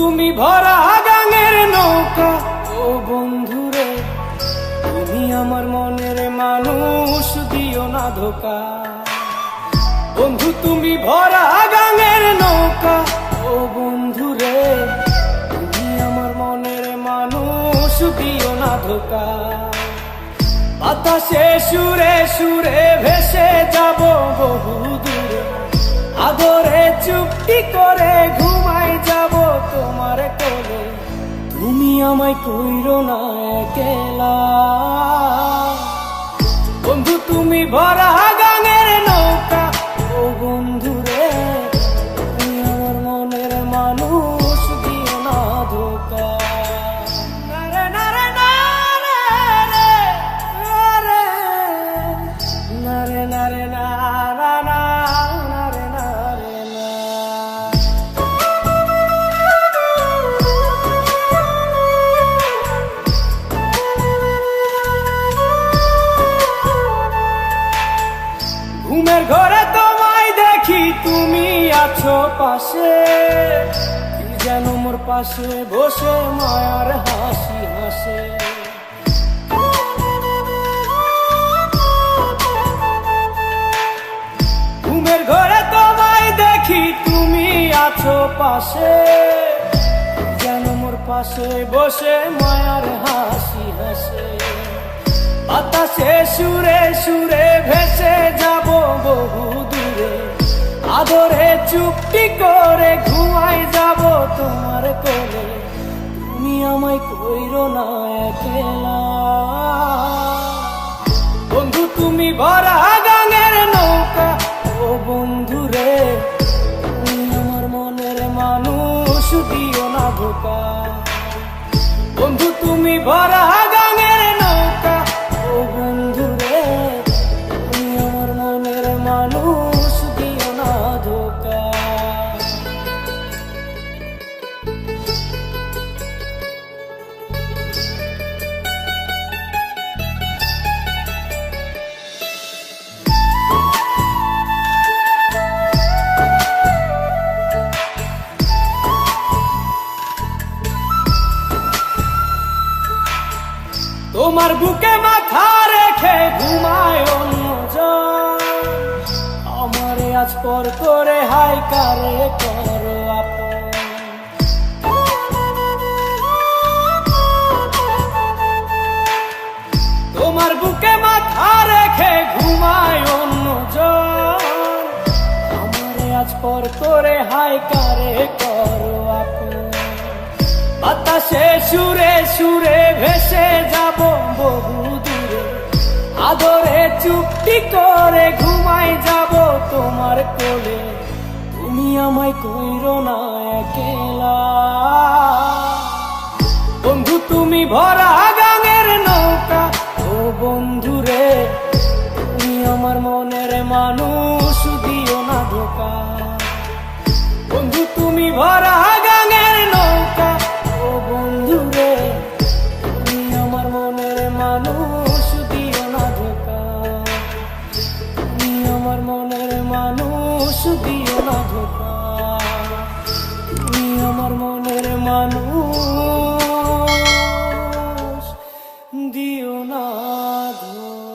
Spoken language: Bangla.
তুমি ভরা গাঙের নৌকা, ও বন্ধুরে তুমি আমার মনের মানুষ, দিও না ধোকা। বন্ধু তুমি ভরা গাঙের নৌকা, ও বন্ধুরে তুমি আমার মনের মানুষ, দিও না ধোকা। বাতাসে সুরে সুরে ভেসে যাব বহু দূরে, আদরে চুপটি করে ঘুমাই যাব তোমার কোলে। তুমি আমায় কইরো না একলা, বন্ধু তুমি ভরা গাঙের নৌকা, ও বন্ধুরে তুমি আমার মনের মানুষ, দিও না ধোকা। নারে নারে নারে নারে নারে নারে নারে নারে নারে না। ঘুমের ঘরে তোমায় দেখি তুমি আছো পাশে, কি যেন মোর পাশে বসে মায়ার হাসি হাসে। ঘুমের ঘরে তোমায় দেখি তুমি আছো পাশে, কি যেন মোর পাশে বসে মায়ার হাসি হাসে। বাতাসে সুরে সুরে ভেসে যাব বহু দূরে, আদরে চুপটি করে ঘুমাই যাব তোমার কোলে। তুমি আমায় কইরো না একলা, বন্ধু তুমি ভরা গাঙের নৌকা, ও বন্ধুরে তুমি আমার মনের মানুষ, দিও না ধোকা। বন্ধু তুমি ভরা গাঙের নৌকা, ও বন্ধুরে তুমি আমার মনের মানুষ, দিও না ধোকা। তোমার বুকে মাথা রেখে ঘুমায় অন্যজন, আমারে আজ পর করে হাই কারে করো আপন। তোমার বুকে মাথা রেখে ঘুমায় অন্যজন, আমারে আজ পর করে হাই কারে করো আপন। বাতাসে সুরে সুরে ভেসে যাব বহু দূরে, আদরে চুপটি করে ঘুমাই যাব তোমার কোলে। তুমি আমায় কইরো না একলা, বন্ধু তুমি ভরা গাঙের নৌকা, ও বন্ধুরে তুমি আমার মনের মানুষ, দিও না ধোকা। বন্ধু তুমি ভরা গাঙের নৌকা, ও বন্ধুরে তুমি আমার মনের মানুষ, দিও না ধোকা। তুমি আমার মনের মানুষ, দিও না ধোকা। তুমি আমার মনের মানুষ, দিও না ধোকা।